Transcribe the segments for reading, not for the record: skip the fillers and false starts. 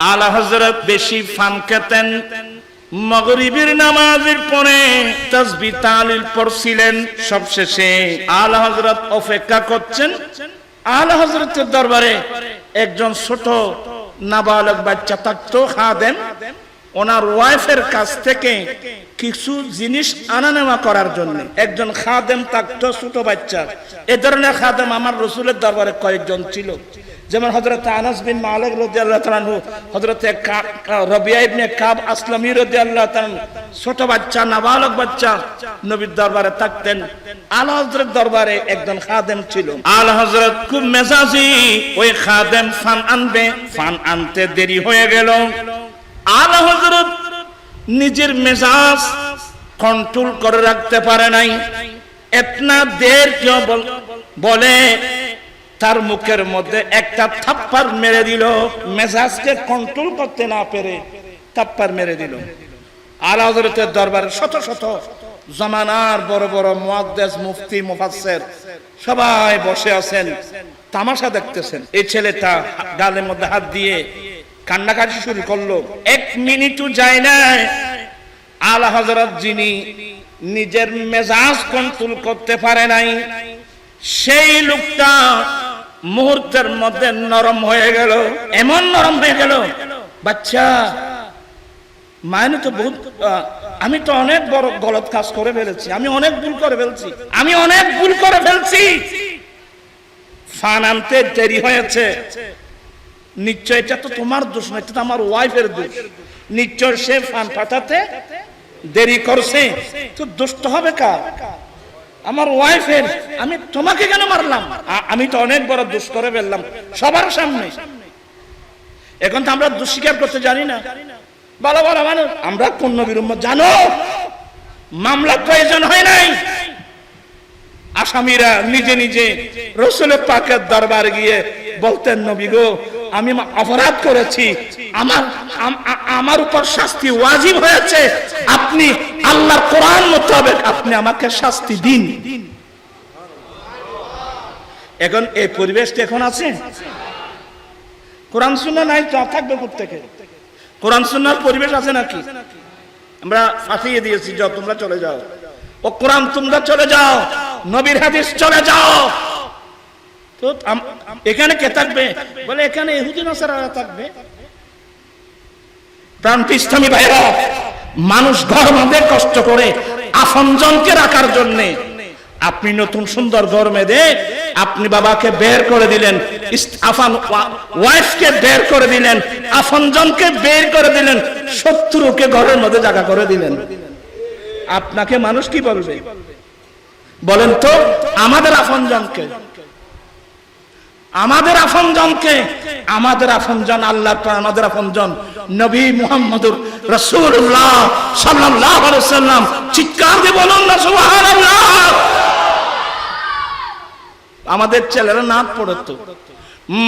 আলা হযরত বেশি ফান খেতেন, মাগরিবের নামাজের পরে তাসবিহ তাহলিল পড়ছিলেন। সবশেষে আলা হযরত অপেক্ষা করছেন। আলা হযরতের দরবারে একজন ছোট নাবালক বাচ্চা থাকতো, খাদেম। ওনার ওয়াইফের কাছ থেকে কিছু জিনিস আনা নেওয়া করার জন্য একজন খাদেম থাকতো, ছোট বাচ্চা। এ ধরনের খাদেম আমার রাসূলের দরবারে কয়েকজন ছিল, যেমন হযরত আনাস বিন মালিক রাদিয়াল্লাহু তাআলা আনহু, হযরত রাবিয়া ইবনে কাব আসলামী রাদিয়াল্লাহু তাআলা। ছোট বাচ্চা, নাবালক বাচ্চা নবীর দরবারে থাকতেন। আলা হযরত দরবারে একজন খাদেম ছিল। আলা হযরত খুব মেজাজি, ওই খাদেম ফান আনবে, ফান আনতে দেরি হয়ে গেল। আলা হযরত নিজের মেজাজ কন্ট্রোল করে রাখতে পারে নাই। এতনা দের কেউ বলে তার মুখের মধ্যে একটা থাপ্পড় মেরে দিল। মেজাজকে কন্ট্রোল করতে না পেরে থাপ্পড় মেরে দিল। আলা হযরতের দরবারে শত শত জামানার বড় বড় মুহাদ্দিস, মুফতি, মুফাসসির সবাই বসে আছেন, তামাশা দেখতেছেন। এই ছেলেটা গালের মধ্যে হাত দিয়ে কান্নাকাটি শুরু করলো। এক মিনিটও যায় না, আলা হযরত যিনি নিজের মেজাজ কন্ট্রোল করতে পারে নাই, সেই লোকটা মুহূর্তের মধ্যে নরম হয়ে গেল। এমন নরম হয়ে গেল, বাচ্চা মানে তো বহুত, আমি তো অনেক বড় গলত কাজ করে ফেলেছি, আমি অনেক ভুল করে ফেলছি, আমি অনেক ভুল করে ফেলছি। ফান আনতে দেরি হয়েছে, নিশ্চয় এটা তো তোমার দোষ না, এটা তো আমার ওয়াইফের দোষ। নিশ্চয় সে ফান পাঠাতে দেরি করছে, তো দোষ তো হবে কার? আমার ওয়াইফের। আমি তোমাকে কেন মারলাম? আমি তো অনেক বড় দোষ করে ফেললাম সবার সামনে। এখন তো আমরা দোষ স্বীকার করতে জানি না। ভালো ভালো মানুষ আমরা, কোন নবীর উম্মত জানো? মামলা প্রয়োজন হয় নাই। আসামিরা নিজে নিজে রাসূলের পাকের দরবারে গিয়ে বলতেন, নবী গো, আমি অপরাধ করেছি, আমার উপর শাস্তি ওয়াজিব হয়েছে, আপনি আল্লাহর কোরআন মোতাবেক আপনি আমাকে শাস্তি দিন। এখন এই পরিবেশটা এখন আছে? কোরআন সুন্নাহ নাই তো থাকবে কোত্থেকে? কোরআন সুন্নাহর পরিবেশ আছে নাকি? আমরা ফাঁসিয়ে দিয়েছি, যাও তোমরা চলে যাও, ও কোরআন তোমরা চলে যাও, নবীর হাদিস চলে যাও। তো এখানে কে থাকবে? বলে এখানে ইহুদি নাসারারা থাকবে। প্রাণপ্রিয় ইসলামী ভাইরা, মানুষ ঘর বাঁধে কষ্ট করে আপনজনকে রাখার জন্য। আপনি নতুন সুন্দর ঘর বেঁধে আপনি বাবাকে বের করে দিলেন, ওয়াইফকে বের করে দিলেন, আপনজনকে বের করে দিলেন, শত্রুকে ঘরের মধ্যে জায়গা করে দিলেন। আপনাকে মানুষ কি বলবে বলেন তো? আমাদের আপনজনকে, আমাদের আপনজনকে, আমাদের আপনজন আল্লাহর পর আমাদের আপনজন নবী মুহাম্মদুর রাসূলুল্লাহ সাল্লাল্লাহু আলাইহি ওয়াসাল্লাম। চিৎকার দিয়ে বলুন না সুবহানাল্লাহ। আমাদের ছেলেরা নাচ পড়তো,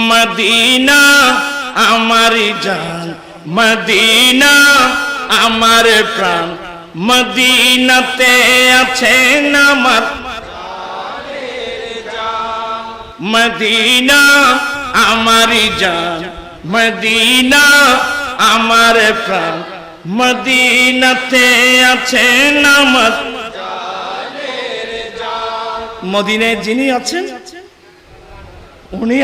মদিনা আমারি জান, মদিনা আমার প্রাণ, মদিনাতে আছেন আমার মদিনা আমারি জান, মদিনা আমার প্রাণ, মদিনাতে আছেন আমার। মদিনায় যিনি আছেন উনি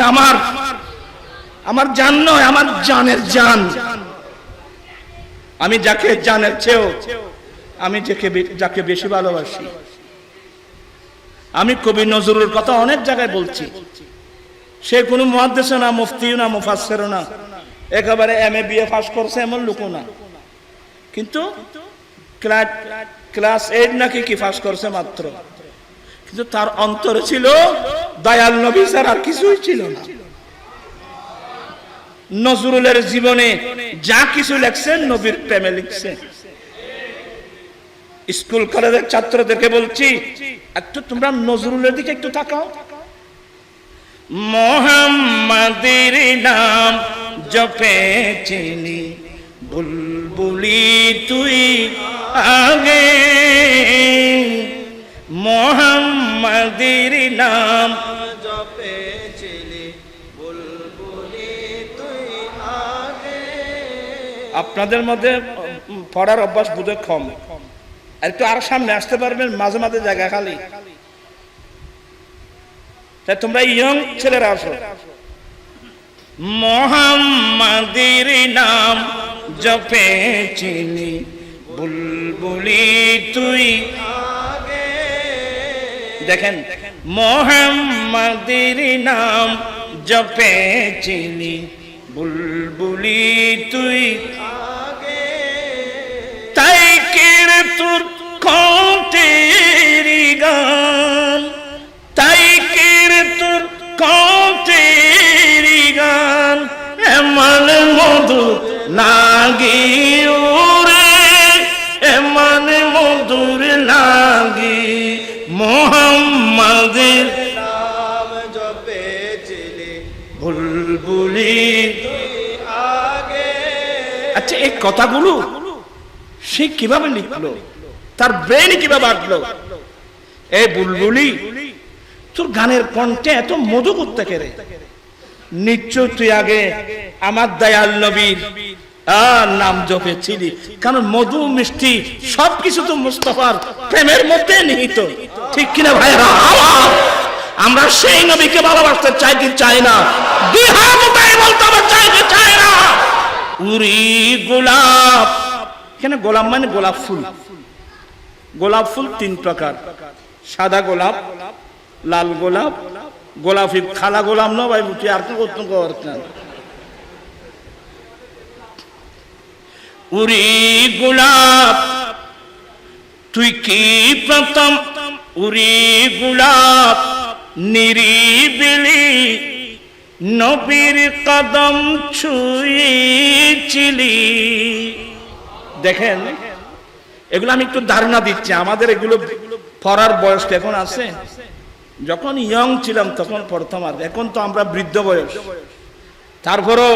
আমার জান নয়, আমার জানের জান। আমি যাকে জানের চেয়েও আমি যাকে বেশি ভালোবাসি। আমি কবি নজরুলের কথা অনেক জায়গায় বলছি। সে কোনো মুহাদ্দিস না, মুফতি না, মুফাসসির না, একেবারে এমএ বিএ পাস করছে এমন লোক না, কিন্তু ক্লাস 8 নাকি কি পাস করছে মাত্র। কিন্তু তার অন্তরে ছিল দয়াল নবী ছাড়া আর কিছুই ছিল না। নজরুলের জীবনে যা কিছু লেখছেন নবীর প্রেমে লিখছে। স্কুল কলেজের ছাত্রদেরকে বলছি, একটু তোমরা নজরুলের দিকে একটু তাকাও। মুহাম্মাদের নাম জপে চিনি, বুলবুলি তুই আগে, মুহাম্মাদের নাম জপে চিনি, বুলবুলি তুই আগে। আপনাদের মধ্যে পড়ার অভ্যাস বোধ কম, একটু আর সামনে আসতে পারবেন, মাঝে মাঝে জায়গা খালি। তাই তোমরা ইয়ং ছেলেরা আসো। মোহাম্মদের নাম জপে চিনি বুলবুলি তুই আগে। দেখেন, মোহাম্মদের নাম জপে চিনি বুলবুলি তুই আগে। তাই কের তোর কণ্ঠের গান, তাই কের তোর কণ্ঠের গান এমন মধু লাগি ওরে, এমন মধুর লাগি। মোহাম্মদের নাম জপে চিনি বুলবুলি তুই আগে। আচ্ছা, এই কথাগুলো সে কিভাবে লিখলো, তার ব্রেন কিভাবে আঁকলো? এই বুলবুলি, তোর গানের কণ্ঠে এত মধু করতে কেরে? নিশ্চয় তুই আগে আমার দয়াল নবীর নাম জপেছিলি, কারণ মধু মিষ্টি সবকিছু তো মুস্তাফার প্রেমের মধ্যে নিহিত, ঠিক কিনা ভাইরা? আমরা সেই নবীকে ভালোবাসতে চাই কি চাই না? দুই হাত উঠাই বলতে হবে, চাই কি চাই না? উরি গোলাপ, কেন গোলাপ মানে গোলাপ ফুল। গোলাপ ফুল তিন প্রকার, সাদা গোলাপ, লাল গোলাপ, গোলাপি খালা গোলাপ না ভাই, বুঝি আর তো করতেন। উরি গোলাপ তুই কি প্রথম, উরি গোলাপ নিরিবিলি নবীর কদম ছুঁয়েছিলি। দেখেন, এগুলো আমি একটু ধারণা দিচ্ছি, আমাদের এগুলো পড়ার বয়স এখন আছে। যখন ইয়ং ছিলাম তখন পড়তাম, আর এখন তো আমরা বৃদ্ধ বয়স। তারপরও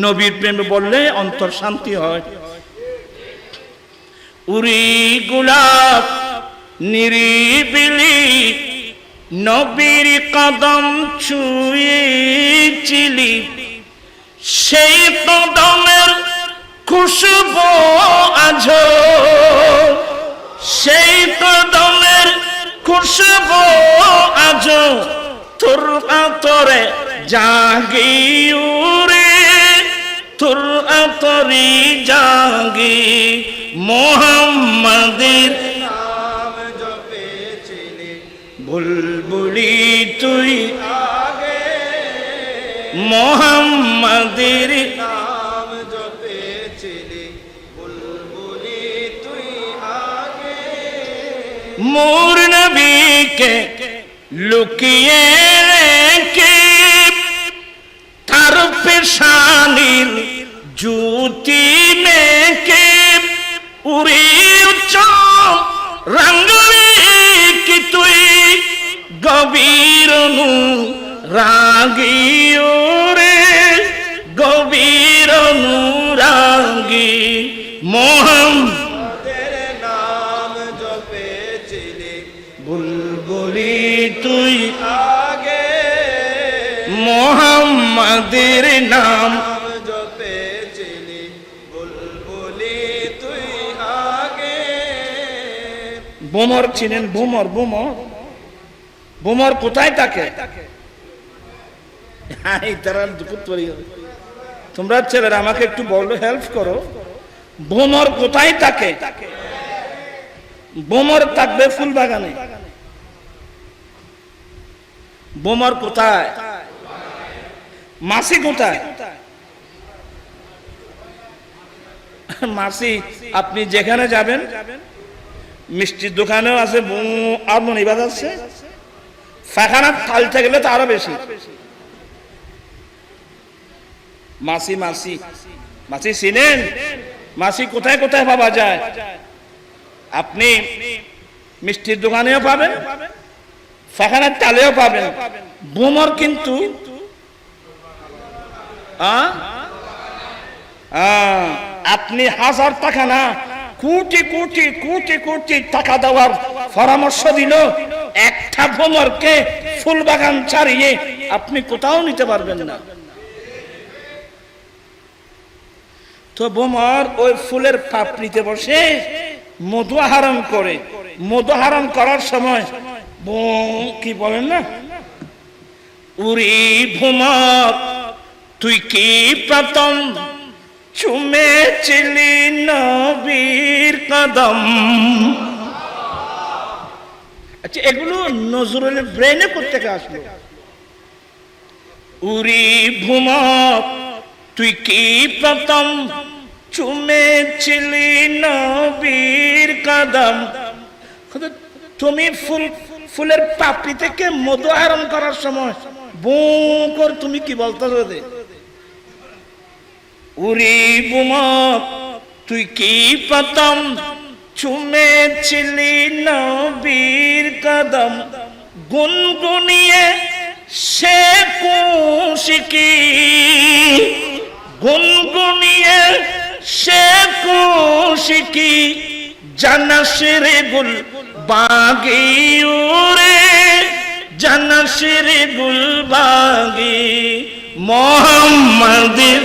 নবীর প্রেমে বললে অন্তর শান্তি হয়। উরি গোলাপ নিরিবিলি নবীর কদম ছুঁয়েছিলি, সেই কদমের খুশবু আজো, সেই কদমের খুশবু আজো তোর আতরে জাগি উরে, তোর আতরি জাগি। মোহাম্মদের নাম জপেছিলি বুলবুলি তুই আগে। মোহাম্মদের নাম জপেছিলি বুলবুলি তুই আগে। মোর নবীকে লুকিয়ে রেখে তার পেশানির জ্যোতি মেকে উড়ে উচ্চ রঙ্গলি কি তুই গভীর রাগি ওরে, গভীর রাগি। মোহাম্মদের নাম জপেছিলি বুলবুলি তুই আগে। মোহাম্মদের নাম জপেছিলি বুলবুলি তুই আগে। বোমর চিনেন? বোমর, বোমর, বোমর কোথায় থাকে? তোমরা ছেলেরা আমাকে একটু বলো, হেল্প করো, বোমর কোথায় থাকে? বোমর থাকবে ফুল বাগানে। বোমর কোথায়? মাসি কোথায়? মাসি আপনি যেখানে যাবেন, মিষ্টির দোকানেও আছে, আর মনে বাজাচ্ছে, ফাঁকানা থালতে গেলে তো আরো বেশি। মাসি, মাসি, মাসি চিনেন? মাসি কোথায় কোথায় পাওয়া যায়? আপনি মিষ্টির দোকানেও পাবেন, ফাঁকানার তালেও পাবেন। বোমর কিন্তু আপনি হাজার টাকা না, কোটি কোটি কোটি কোটি টাকা দেওয়ার পরামর্শ দিল, একটা বোমরকে ফুল বাগান ছাড়িয়ে আপনি কোথাও নিতে পারবেন না। তো ভ্রমর ওই ফুলের পাপড়িতে বসে মধু আহরণ করে। মধু আহরণ করার সময় কি বলেন না, উরি ভ্রমর তুই কি প্রথম চুমেছিলি নবীর কদম। আচ্ছা, এগুলো নজরুলের ব্রেনে করতে আসলো। উরি ভ্রমর তুই কি প্রথম চুমেছিলি নবীর কদম। তুমি ফুলের পাপড়ি থেকে মধু আহরণ করার সময় বুকর তুমি কি বলতেছো? উরি বুমক তুই কি প্রথম চুমেছিলি নবীর কদম। গুনগুনিয়ে সে কুশিকি, গুনগুনিয়ে সে কুশিকি জানাশিরে গুল বাগি উরে, জানাশিরে গুল বাগি মোহাম্মদের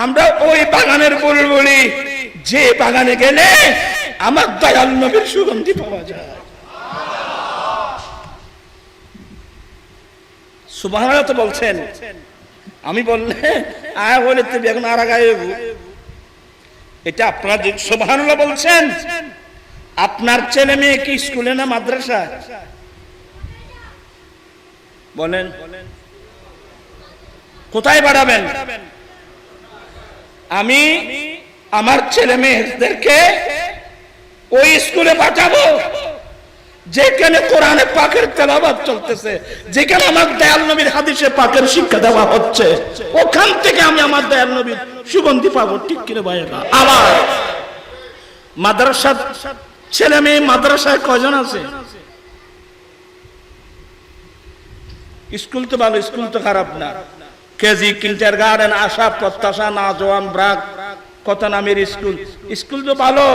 আমরা ওই বাগানের বুলবুলি যে বাগানে গেলে আমার দয়াল নবীর সুগন্ধি পাওয়া যায়। সুবহানাল্লাহ তো বলছেন, আমি বললে আয়া বলে তুমি এখন আর আগায়। এটা আপনারা যে সুবহানাল্লাহ বলছেন, আপনার ছেলে মেয়ে কি স্কুলে না মাদ্রাসা? বলেন কোথায় বাড়াবেন? আমি আমার ছেলে মেয়েদেরকে ওই স্কুলে পাঠাবো যেখানে কোরআনে পাকের তেলাওয়াত চলতেছে, যেখানে আমার দয়াল নবীর হাদিসে পাকের শিক্ষা দেওয়া হচ্ছে। ওখান থেকে আমি আমার দয়াল নবীর সুগন্ধি পাবো, ঠিক কিনা ভাইয়েরা? আবার মাদ্রাসা ছেলে মেয়ে মাদ্রাসায় কয়জন আছে? স্কুল তো ভালো, স্কুল তো খারাপ না। কেজি, কিন্ডারগার্টেন, আশা, প্রত্যাশা, নাজওয়ান, ব্রাক, কত নামের স্কুল। স্কুল তো ভালো,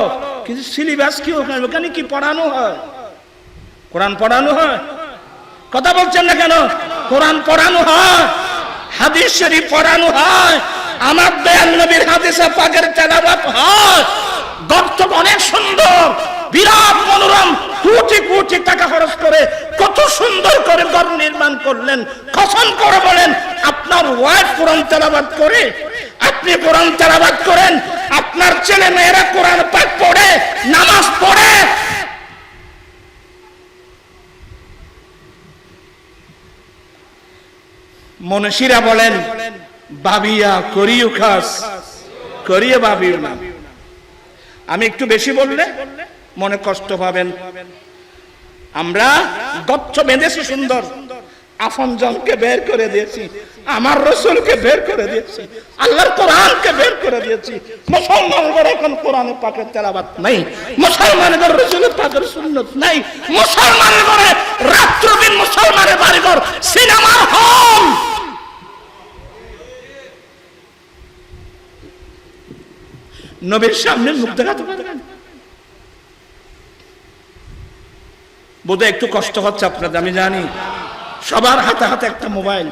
কিন্তু সিলেবাস কি ওখানে কি পড়ানো হয়? কোরআন পড়ানো হয়? কথা বলছেন না কেন? কোরআন পড়ানো হয়, হাদিস শরীফ পড়ানো হয়, আমার দয়াল নবীর হাদিসে পাকের তেলাওয়াত হয়। গর্ত অনেক সুন্দর, বিরাট মনোরম, কোটি কোটি টাকা খরচ করে কত সুন্দর করে ঘর নির্মাণ করলেন। কসম করে বলেন, আপনার ওয়াইফ কোরআন তেলাওয়াত করে, আপনি কোরআন তেলাওয়াত করেন, আপনার ছেলে মেয়েরা কোরআন পাক পড়ে, নামাজ পড়ে। মনীষীরা বলেন, ভাবিয়া করিও খাস, করিয়ে ভাবিও না। আমি একটু বেশি বললে মনে কষ্ট পাবেন। আমরা গচ্ছ বেঁধেছি সুন্দর, আপনজনকে বের করে দিয়েছি, আমার রাসূলকে বের করে দিয়েছি, আল্লাহর কোরআনকে বের করে দিয়েছি। মুসলমানদের এখন কোরআনে পাকের তেলাওয়াত নাই, মুসলমানদের রাসূলের পাকের সুন্নাত নাই, মুসলমানদের রাত্র দিন মুসলমানের বাড়িঘর সিনেমার হল। নবীর সামনে মুখ দেখাতে পারবেন? বোধহয় একটু কষ্ট হচ্ছে আপনাদের, আমি জানি। সবার হাতে হাতে একটা মোবাইল।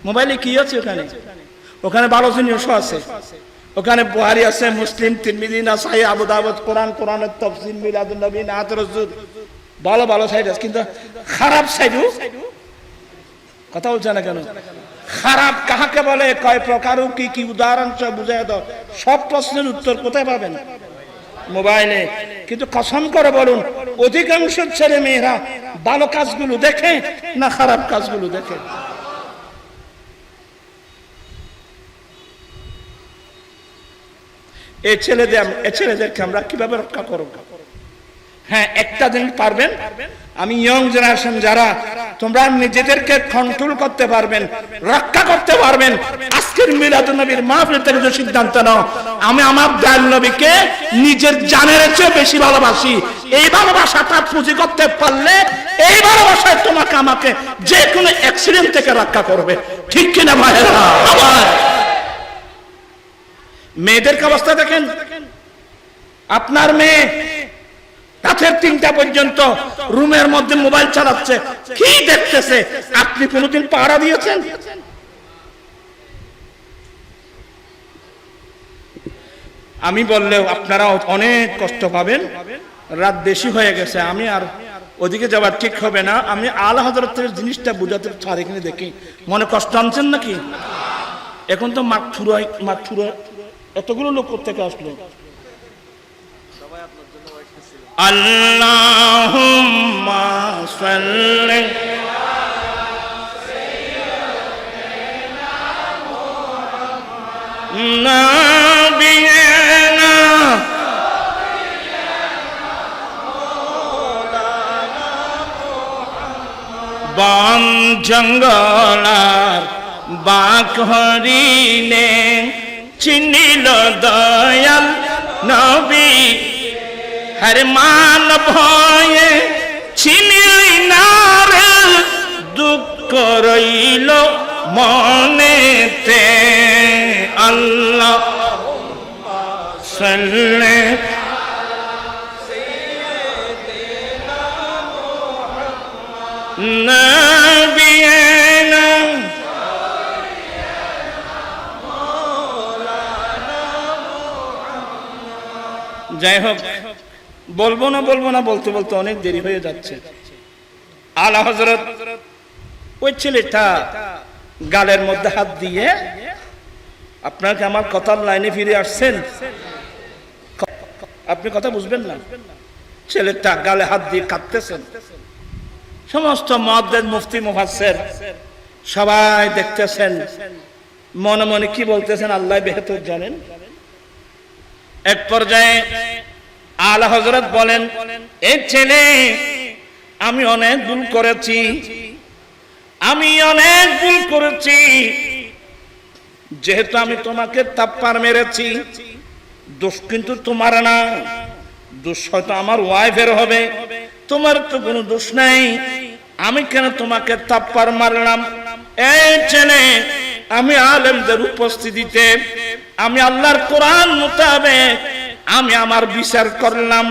মোবাইলে কি আছে? ওখানে 12 জিনিস আছে। ওখানে বুখারী আছে, মুসলিম, তিরমিজি, নাসাই, আবু দাউদ, কোরআনের তাফসীর, মিলাদুন নবী, নাত রাসূল, ভালো ভালো সাইড আছে। কিন্তু খারাপ সাইডও, কথা বলছে না কেন? খারাপ কাহাকে বলে, কয় প্রকার, কি কি উদাহরণ সব বুঝাই দাও। সব প্রশ্নের উত্তর কোথায় পাবেন? মোবাইলে। কিন্তু কসম করে বলুন, অধিকাংশ ছেলে মেয়েরা ভালো কাজগুলো দেখে না খারাপ কাজগুলো দেখে? এই ছেলেদেরকে আমরা কিভাবে রক্ষা করব? হ্যাঁ, একটা দিন পারবেন। আমি ইয়ং জেনারেশন যারা, তোমরা নিজেদেরকে কন্ট্রোল করতে পারবেন, রক্ষা করতে পারবেন। আজকের মিলাদুন নবীর মাহফিল থেকে যে সিদ্ধান্ত নাও, আমি আমার দয়াল নবীকে নিজের জানের চেয়ে বেশি ভালোবাসি। এই ভালোবাসাটা পুঁজি করতে পারলে এই ভালোবাসায় তোমাকে আমাকে যে কোনো অ্যাক্সিডেন্ট থেকে রক্ষা করবে, ঠিক কিনা ভাইরা? আবার মেয়েদের অবস্থা দেখেন। আপনার মেয়ে রাতের 3টা পর্যন্ত রুমের মধ্যে মোবাইল চালাচ্ছে, কি দেখতেছে? আপনি কোনোদিন পাহারা দিয়েছেন? আমি বললেও আপনারা অনেক কষ্ট পাবেন, রাত বেশি হয়ে গেছে, আমি আর ওদিকে যাওয়ার ঠিক হবে না। আমি আলা হযরতের জিনিসটা বুঝাতে চাই, এখানে দেখি মনে কষ্ট আনছেন নাকি? এখন তো মাগফুরা এতগুলো লোক থেকে আসলো। আল্লাহুম্মা সাল্লি নাবিয়িনা বন জঙ্গলার বাঘ হরিণে চিনিল দয়াল নবী, হর মান ভয়ে চিনিলি না রে, দুঃখ রইল মনেতে। আল্লাহুম্মা সাল্লি নাবিয়িনা। যাই হোক, বলবো না বলতে বলতে অনেক দেরি হয়ে যাচ্ছে। আলা হযরত ওই ছেলেটা গালের মধ্যে হাত দিয়ে, আপনাকে আমার কথার লাইনে ফিরে আসছেন, আপনি কথা বুঝবেন না। ছেলেটা গালে হাত দিয়ে কাঁদতেছেন। সমস্ত মুহাদ্দিস, মুফতি, মুফাসসির সবাই দেখতেছেন, মনে মনে কি বলতেছেন আল্লাহ বেহতর জানেন। এক পর্যায়ে আলা হযরত বলেন, এই ছেলে, আমি অনেক ভুল করেছি, যেহেতু আমি তোমাকে থাপ্পড় মেরেছি, দোষ কিন্তু তোমার না, দোষ হয়তো আমার ওয়াইফের হবে, তোমার তো কোনো দোষ নাই। আমি কেন তোমাকে থাপ্পড় মারলাম? এই ছেলে, আমি আলেমদের উপস্থিতিতে আমি আল্লাহর কোরআন মোতাবেক আমি আমার বিচার করলাম।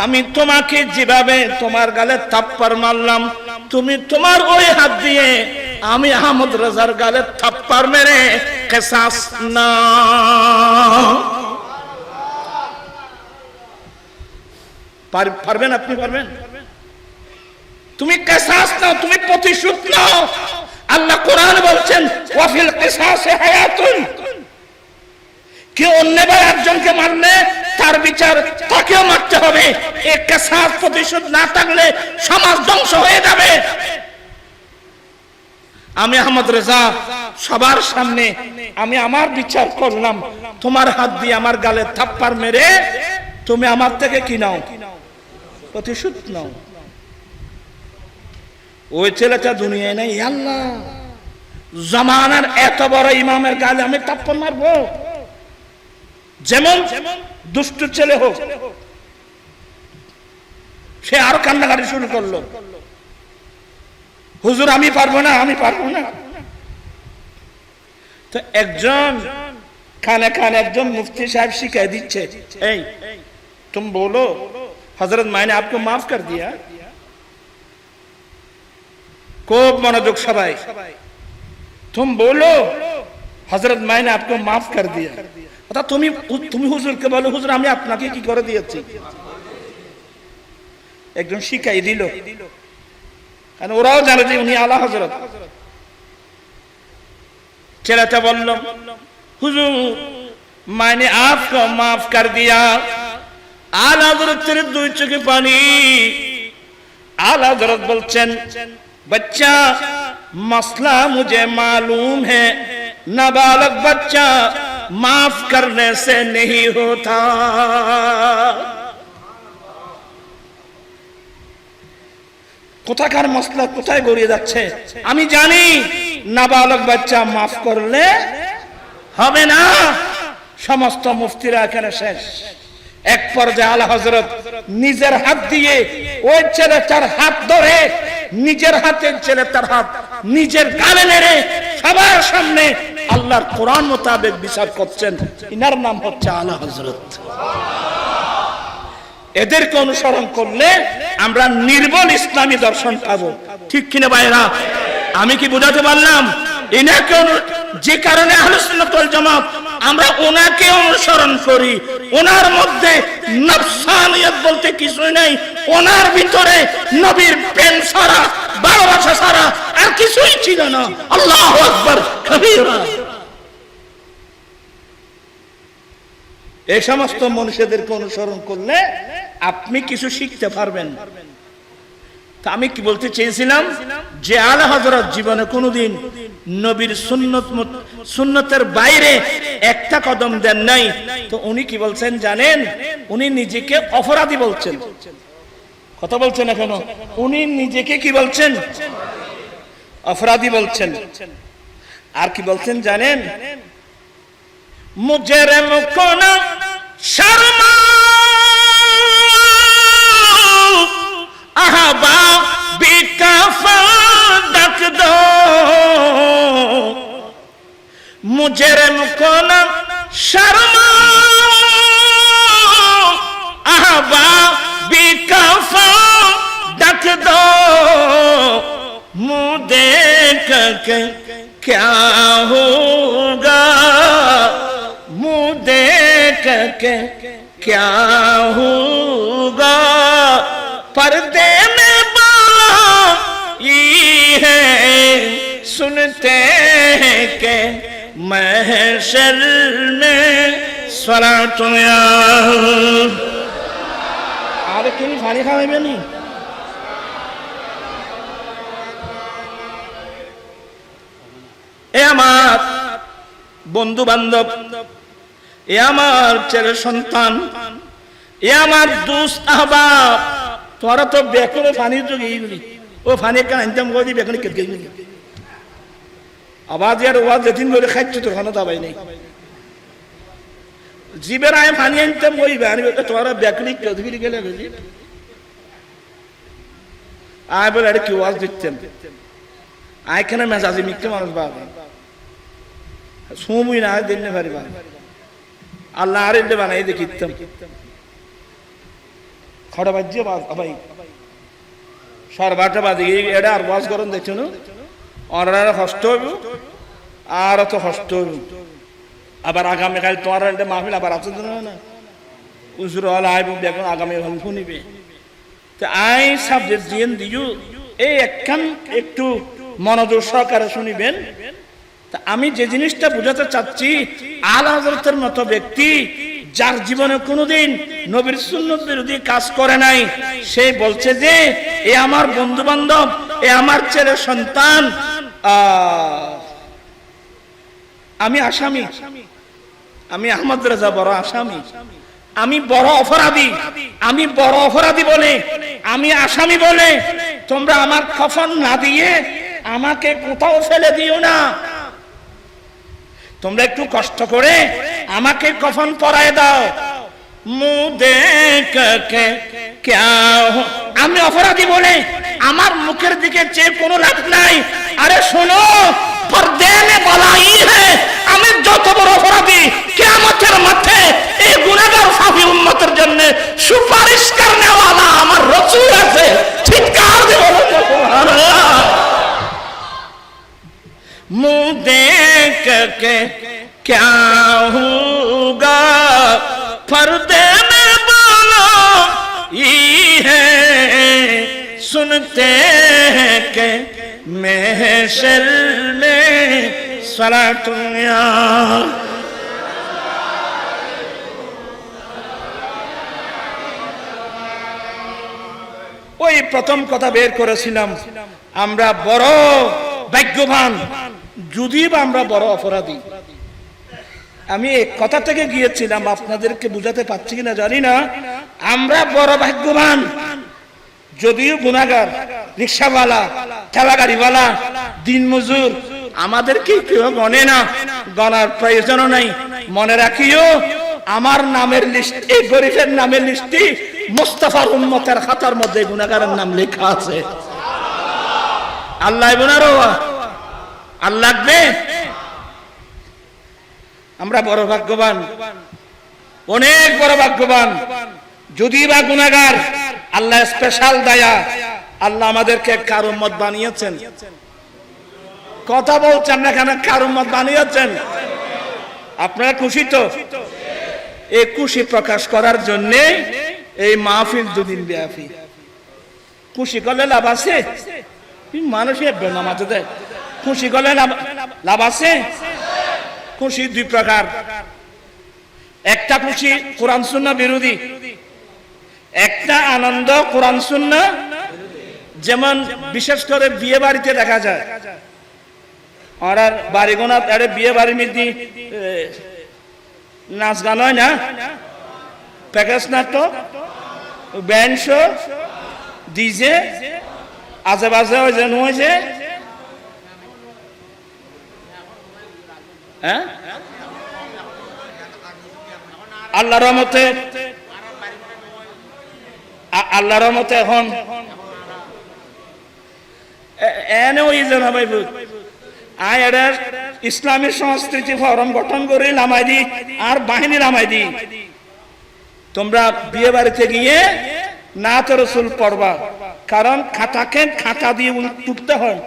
আমি তোমাকে যেভাবে তোমার গালে থাপ্পড় মারলাম, তুমি তোমার ওই হাত দিয়ে আমি আহমদ রাজার গালে থাপ্পড় মেরে কিসাস না। পারবেন? আপনি পারবেন? তুমি কিসাস নাও, তুমি প্রতিশোধ নাও। আল্লাহ কোরআন বলছেন, ওয়াফিল কিসাসে হায়াতুন। কেউ অন্যভাবে একজনকে মারলে তার বিচার তাকেও মারতে হবে। এই কিসাস প্রতিশোধ না থাকলে সমাজ ধ্বংস হয়ে যাবে। আমি আহমদ রেজা সবার সামনে আমি আমার বিচার করলাম, তোমার হাত দিয়ে আমার গালে থাপ্পড় মেরে তুমি আমার থেকে কি নাও? প্রতিশোধ নাও। ওই ছেলেটা দুনিয়ায় নাই। আল্লাহ, জামানার এত বড় ইমামের গালে আমি থাপ্পড় মারবো? যেমন দুষ্ট ছেলে হোক, সে আরো কান্নাকাটি শুরু করলো, হুজুর আমি পারবো না। তো একজন কানে কানে একজন মুফতি সাহেব শিখাই দিচ্ছে, এই তুমি বলো হযরত মাইনে आपको माफ कर दिया। খুব মনোযোগ সবাই, তুমি বলো হযরত মাইনে आपको माफ कर दिया। অর্থাৎ তুমি হুজুরকে বলো, হুজুর আমি আপনাকে কি করে দিয়েছি। একজন শিখাই দিল, কারণ ওরাও জানে যে উনি আলা হযরত। ছেলেটা বলল, হুজুর मैंने आपको माफ कर दिया। आला हज़रत तेरे दुई चोखे पानी। आला हज़रत बोलचेन, बच्चा मसला मुझे मालूम है, नाबालग बच्चा माफ करने से नहीं होता। কোথাকার মসলা কোথায় গড়িয়ে যাচ্ছে আমি জানি। নাবালক বাচ্চা মাফ করলে হবে না। সমস্ত মুফতিরা এখানে শেষ। এক পর্যায়ে আলা হযরত নিজের হাত দিয়ে ওই ছেলেটার হাত ধরে, নিজের হাতের ছেলেটার হাত নিজের গালে মেরে সবার সামনে আল্লাহর কোরআন মোতাবেক বিচার করছেন। ইনার নাম হচ্ছে আলা হযরত। এদেরকে অনুসরণ করলে আমরা নির্মল ইসলামী দর্শন পাবো। ঠিক কিনা ভাইরা? আমি কি বোঝাতে পারলাম? এনাকে যে কারণে আহলে সুন্নাত ওয়াল জামাত আমরা ওনাকে অনুসরণ করি, ওনার মধ্যে নফসানিয়ত বলতে কিছুই নাই, ওনার ভিতরে নবীর প্রেম ছাড়া, ভালোবাসা ছাড়া আর কিছুই ছিল না। আল্লাহু আকবার কবীরা। এই সমস্ত মানুষদেরকে অনুসরণ করলে আপনি কিছু শিখতে পারবেন। তা আমি কি বলতে চেয়েছিলাম যে আলা হযরত জীবনে কোনোদিন নবীর সুন্নতের বাইরে একটা কদম দেন নাই। তো উনি কি বলছেন জানেন? উনি নিজেকে অপরাধী বলছেন। কথা বলছেন না কেন? উনি নিজেকে কি বলছেন? অপরাধী বলছেন। আর কি বলছেন জানেন? মুজরিম কো না শর্মা আহবা বিকাফা ডাক দো, মুজরিম কো না শর্মা আহবা বিকাফা ডাক দো, मुँह देख के क्या होगा, मुँह देख के क्या होगा, पर्दे में बाई है सुनते हैं के महशर में सलातो या आरे क्यों खाली खावे बनी এ আমার বন্ধু বান্ধব, এ আমার ছেলে সন্তান, এ আমার দোস্ত আহবাব, তোরা তো বেকরে পানি যোগে গেলি, ও পানি কেন আনতাম গদি বেকরে কেটে গেলি আবার আর ওয়াজ যেদিন করে খাইছো তো খানা দাবাই নেই জীবের আয় পানি আনতাম ওই বানি তোরা বেকরে কেটে গেলে গেলি আয় বলে আরে কি ওয়াজ দিচ্ছেন আয়খানে মেজাজি মিথ্যে মানুষ বাবা সময় না দিন না পারিবা আল্লাহ আর এলে বানাই দেখিতাম খড়া বাজ্যে ভাই সরবাটা বাজে এটা আর ওয়াজ করুন দেখছো না অনারা কষ্ট হইব আর তো কষ্ট হইব আবার আগামীকাল তোমার এটা মাহফিল আবার আছে না উজুর হল আইব দেখুন আগামী হল শুনিবে তো আই সাবজেক্ট দিয়েন দিও এই একখান একটু মনোযোগ সহকারে শুনিবেন। তা আমি যে জিনিসটা বোঝাতে চাচ্ছি আলা হযরতের মতো ব্যক্তি যার জীবনে কোনোদিন নবীর সুন্নাত বিরোধী কাজ করে নাই, সে বলছে যে এ আমার বন্ধু বান্ধব, এ আমার ছেলে সন্তান, আমি আসামি, আমি আহমদ রেজা বড় আসামি, আমি বড় অপরাধী, আমি বড় অপরাধী বলে, আমি আসামি বলে তোমরা আমার কফন না দিয়ে আমাকে কোথাও ফেলে দিও না, তোমরা একটু কষ্ট করে আমাকে কফন পরায় দাও। মুঁহ দেখ কে ক্যা হো, আমি অপরাধী বলে আমার মুখের দিকে চেয়ে কোনো লাভ নাই। আরে শোনো, পর্দে মে বালাই হ্যায়, আমি যত বড় অপরাধী কিয়ামতের মাঠে এই গুনাহগার সাফি উম্মতের জন্য সুপারিশ করনে ওয়ালা আমার রাসূল আছে। চিৎকার দিয়ে বলো সুবহানাল্লাহ। मुँह देख के क्या होगा, पर्दे में बोलो ये है सुनते हैं के महशर में सलातुया। ওই প্রথম কথা বের করেছিলাম, আমরা বড় ভাগ্যবান যদি আমরা বড় অপরাধী। আমি এক কথা থেকে গিয়েছিলাম, আপনাদেরকে বুঝাতে পারছি কিনা জানি না, আমরা বড় ভাগ্যবান যদিও গুনাহগার, রিকশাওয়ালা, ঠেলাগাড়িওয়ালা, দিনমজুর, আমাদেরকে কেউ গণে না, গণার প্রয়োজনও নাই। মনে রাখিও আমার নামের লিস্ট, এই গরিবের নামের লিস্টে মুস্তাফার উম্মতের খাতার মধ্যে গুনাহগারের নাম লেখা আছে। আল্লাহ বোনারো আর লাগবে। আমরা বড় ভাগ্যবান, অনেক বড় ভাগ্যবান যদি বা গুনাহগার, আল্লাহ স্পেশাল দয়া, আল্লাহ আমাদেরকে কার উম্মত বানিয়েছেন। কথা বলছেন না কেন? কার উম্মত বানিয়েছেন। আপনারা খুশি তো? এই খুশি প্রকাশ করার জন্য এই মাহফিল দুদিন ব্যাপী। খুশি করলে লাভ আছে? মানুষের বেনামাজ দেয়, খুশি করলে লাভ আছে? খুশি দুই প্রকার। একটা খুশি কোরআন সুন্নাহ বিরোধী, একটা আনন্দ কোরআন সুন্নাহ। যেমন বিশেষ করে বিয়ে বাড়িতে দেখা যায়, আর বাড়িগোনা বিয়ে বাড়ির মধ্যে নাচ গান হয় না, প্যাকেজ নাটক, ব্যান্ড শো, ডিজে, আজে বাজে হয়েছে হয়েছে। হ্যাঁ, আল্লাহর রহমতে, আল্লাহর রহমতে এখন এনে ওই যে না ভাই আয়ার ইসলামী সংস্কৃতি ফরম গঠন করে নামাই দি আর বাহিনী নামাই দি। তোমরা বিয়ে বাড়িতে গিয়ে নাত রসুল পড়বা, কারণ খাতাকে খাতা দিয়ে তুলতে হয়।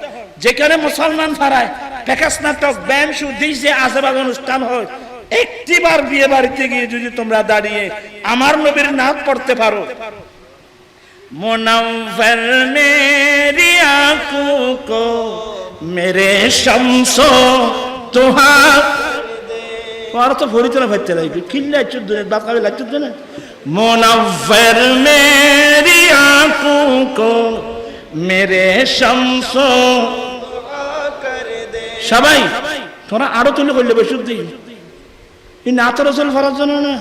যেখানে মুসলমান ফারায় প্যাকেজ নাটক, ব্যান্ড শো, ডিজে, আজেবাজ অনুষ্ঠান হয়, একটিবার বিয়ে বাড়িতে গিয়ে যদি তোমরা দাঁড়িয়ে আমার নবীর নাম পড়তে পারো, মুনव्वर मेरी आंखों को मेरे शम्सो तुहार और तो भोरी तरह बच्चे लाइक किल्ले चुद बात का भी लाइक चुद ना। मुनव्वर मेरी आंखों को मेरे शम्सो সবাই তোরা আরো তুলে করলে বেশুদ্ধি এই নাত রসুল ফরজ জানো না।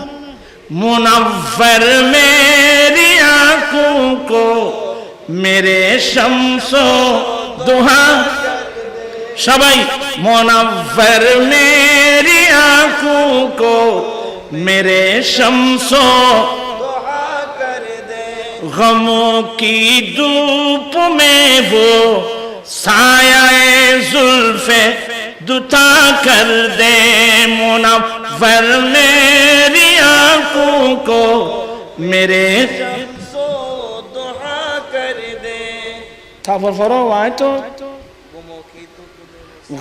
मुनव्वर मेरी आंखों को मेरे शम्सो दुहा सबाई मुनव्वर मेरी आंखों को मेरे शम्सो दुहा कर दे। गमों की धूप में वो साये जुल्फे दुता कर दे। मुनव्वर मेरी आंखों को मेरे शम्सो दुआ कर दे। ताफर फरो आए तो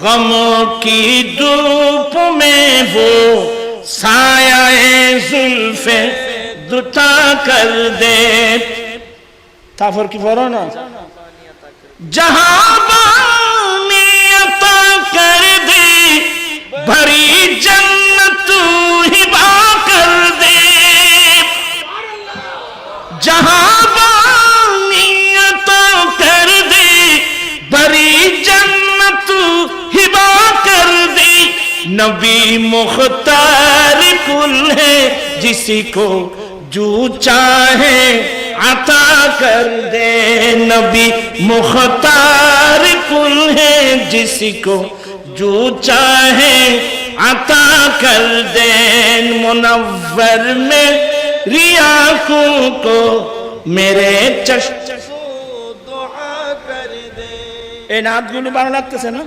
गमों की धूप में वो साये जुल्फे दुता कर दे। ताफर की फरो ना जहां बानियता कर दे भरी जन्नत हिबा कर दे। जहां बानियता कर दे भरी जन्नत हिबा कर दे। नबी मुख्तार कुल है जिसी को जो चाहे अता कर दे। नबी मुख्तार कुल है जिसी को जो चाहे अता कर दे। मुनव्वर मेरी आंखों को मेरे चश्म दुआ कर दे। এই নাতগুলো ভালো লাগতেছে না?